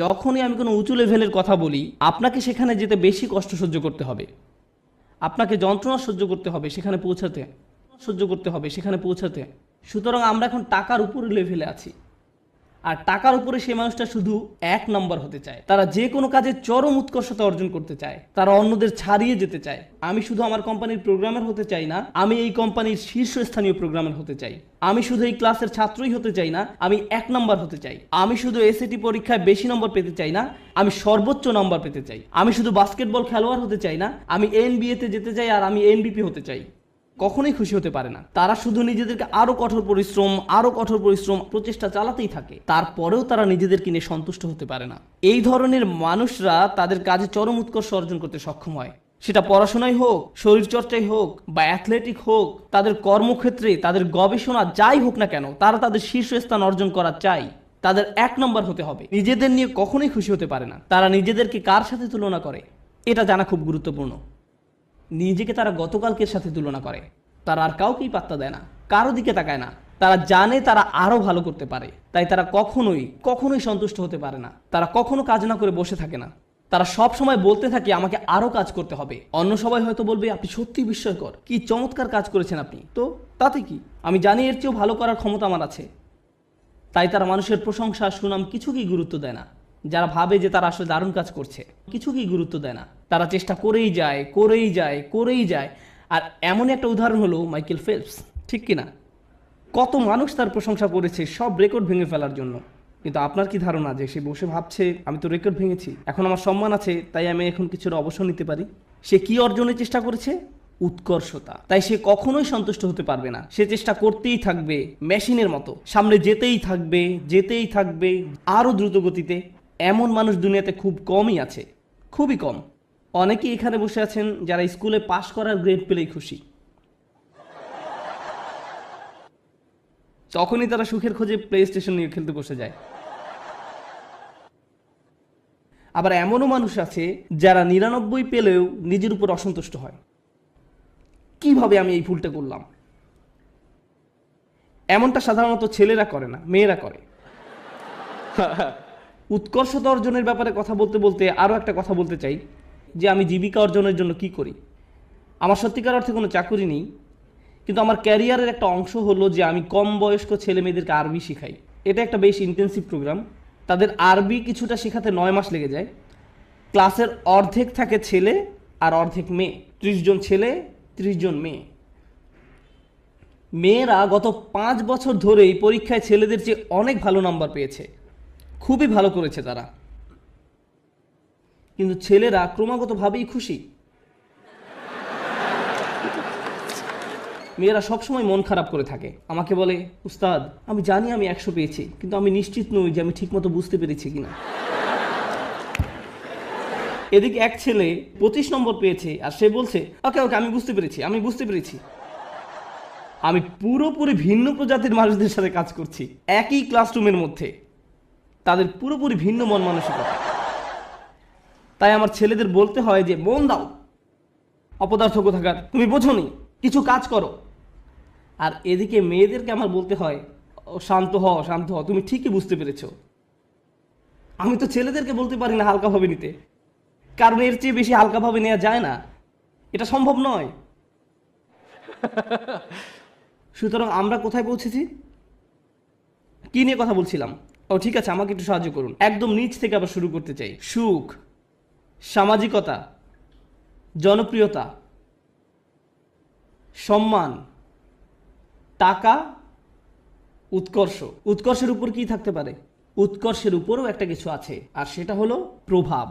যখনই আমি কোনো উঁচু লেভেলের কথা বলি, আপনাকে সেখানে যেতে বেশি কষ্ট সহ্য করতে হবে, আপনাকে যন্ত্রণা সহ্য করতে হবে সেখানে পৌঁছাতে। সুতরাং আমরা এখন টাকার উপর লেভেলে আছি, আর টাকার উপরে সেই মানুষটা শুধু এক নম্বর হতে চায়। তারা যে কোনো কাজে চরম উৎকর্ষতা অর্জন করতে চায়, তারা অন্যদের ছাড়িয়ে যেতে চায়। আমি শুধু আমার কোম্পানির প্রোগ্রামার হতে চাই না, আমি এই কোম্পানির শীর্ষস্থানীয় প্রোগ্রামার হতে চাই। আমি শুধু এই ক্লাসের ছাত্রই হতে চাই না, আমি এক নম্বর হতে চাই। আমি শুধু এসএটি পরীক্ষায় বেশি নম্বর পেতে চাই না, আমি সর্বোচ্চ নম্বর পেতে চাই। আমি শুধু বাস্কেটবল খেলোয়াড় হতে চাই না, আমি এনবিএতে যেতে চাই, আর আমি এমভিপি হতে চাই। কখনোই খুশি হতে পারে না। তারা শুধু নিজেদেরকে আরো কঠোর পরিশ্রম প্রচেষ্টা চালাতেই থাকে, তারপরেও তারা নিজেদেরকে নিয়ে সন্তুষ্ট হতে পারে না। এই ধরনের মানুষরা তাদের কাজে চরম উৎকর্ষ অর্জন করতে সক্ষম হয়, সেটা পড়াশোনায় হোক, শরীরচর্চায় হোক, বা অ্যাথলেটিক হোক, তাদের কর্মক্ষেত্রে, তাদের গবেষণা যাই হোক না কেন, তারা তাদের শীর্ষস্থান অর্জন করা চাই। তাদের এক নম্বর হতে হবে। নিজেদের নিয়ে কখনোই খুশি হতে পারে না। তারা নিজেদেরকে কার সাথে তুলনা করে, এটা জানা খুব গুরুত্বপূর্ণ। নিজেকে তারা গতকালকের সাথে তুলনা করে। তারা আর কাউকেই পাত্তা দেয় না, কারো দিকে তাকায় না। তারা জানে তারা আরো ভালো করতে পারে, তাই তারা কখনোই সন্তুষ্ট হতে পারে না। তারা কখনো কাজ না করে বসে থাকে না। তারা সব সময় বলতে থাকে আমাকে আরো কাজ করতে হবে। অন্য সবাই হয়তো বলবে আপনি সত্যি বিস্ময়কর, কি চমৎকার কাজ করেছেন আপনি, তো তাতে কি, আমি জানি এর চেয়েও ভালো করার ক্ষমতা আমার আছে। তাই তারা মানুষের প্রশংসা, সুনাম কিছুকেই গুরুত্ব দেয় না। যারা ভাবে যে তারা আসলে দারুণ কাজ করছে, কিছুকেই গুরুত্ব দেয় না। তারা চেষ্টা করেই যায়। আর এমন একটা উদাহরণ হলো মাইকেল ফেলপস, ঠিক কিনা? কত মানুষ তার প্রশংসা করেছে সব রেকর্ড ভেঙে ফেলার জন্য। কিন্তু আপনার কি ধারণা যে সে বসে ভাবছে আমি তো রেকর্ড ভেঙেছি, এখন আমার সম্মান আছে, তাই আমি এখন কিছুটা অবসর নিতে পারি? সে কি অর্জনের চেষ্টা করেছে? উৎকর্ষতা। তাই সে কখনোই সন্তুষ্ট হতে পারবে না। সে চেষ্টা করতেই থাকবে, মেশিনের মতো সামনে যেতেই থাকবে আরো দ্রুত গতিতে। এমন মানুষ দুনিয়াতে খুব কমই আছে, খুবই কম। অনেকেই এখানে বসে আছেন যারা স্কুলে পাশ করার গ্রেড পেলেই খুশি, তখনই তারা সুখের খোঁজে প্লে স্টেশন নিয়ে খেলতে বসে যায়। আবার এমনও মানুষ আছে যারা 99 পেলেও নিজের উপর অসন্তুষ্ট হয়। কিভাবে আমি এই ভুলটা করলাম? এমনটা সাধারণত ছেলেরা করে না, মেয়েরা করে। উৎকর্ষতা অর্জনের ব্যাপারে কথা বলতে বলতে আরও একটা কথা বলতে চাই, যে আমি জীবিকা অর্জনের জন্য কি করি। আমার সত্যিকার অর্থে কোনো চাকুরি নেই, কিন্তু আমার ক্যারিয়ারের একটা অংশ হলো যে আমি কম বয়স্ক ছেলে মেয়েদেরকে আরবি শিখাই। এটা একটা বেশ ইন্টেন্সিভ প্রোগ্রাম। তাদের আরবি কিছুটা শেখাতে 9 মাস লেগে যায়। ক্লাসের অর্ধেক থাকে ছেলে আর অর্ধেক মেয়ে, 30 জন ছেলে 30 জন মেয়ে। মেয়েরা গত 5 বছর ধরেই পরীক্ষায় ছেলেদের চেয়ে অনেক ভালো নাম্বার পেয়েছে, খুবই ভালো করেছে তারা। কিন্তু ছেলেরা ক্রমাগতভাবেই খুশি। মেয়েরা সবসময় মন খারাপ করে থাকে, আমাকে বলে উস্তাদ আমি জানি আমি 100 পেয়েছি, কিন্তু আমি নিশ্চিত নই যে আমি ঠিকমতো বুঝতে পেরেছি কিনা। এদিকে এক ছেলে 25 নম্বর পেয়েছে, আর সে বলছে ওকে আমি বুঝতে পেরেছি। আমি পুরোপুরি ভিন্ন প্রজাতির মানুষদের সাথে কাজ করছি একই ক্লাসরুমের মধ্যে, তাদের পুরোপুরি ভিন্ন মন মানসিকতা। তাই আমার ছেলেদের বলতে হয় যে মন দাও, অপদার্থ কোথাকার, তুমি বোঝোনি, কিছু কাজ করো। আর এদিকে মেয়েদেরকে আমার বলতে হয় শান্ত হ, তুমি ঠিকই বুঝতে পেরেছ। আমি তো ছেলেদেরকে বলতে পারি না হালকাভাবে নিতে, কারণ এর চেয়ে বেশি হালকাভাবে নেওয়া যায় না, এটা সম্ভব নয়। সুতরাং আমরা কোথায় পৌঁছেছি, কি নিয়ে কথা বলছিলাম? ঠিক আছে, আমাকে একটু সাহায্য করুন। একদম নিচ থেকে আবার শুরু করতে চাই। সুখ, সামাজিকতা, জনপ্রিয়তা, সম্মান, টাকা, উৎকর্ষের উপর কি থাকতে পারে? উৎকর্ষের উপরও একটা কিছু আছে, আর সেটা হলো প্রভাব।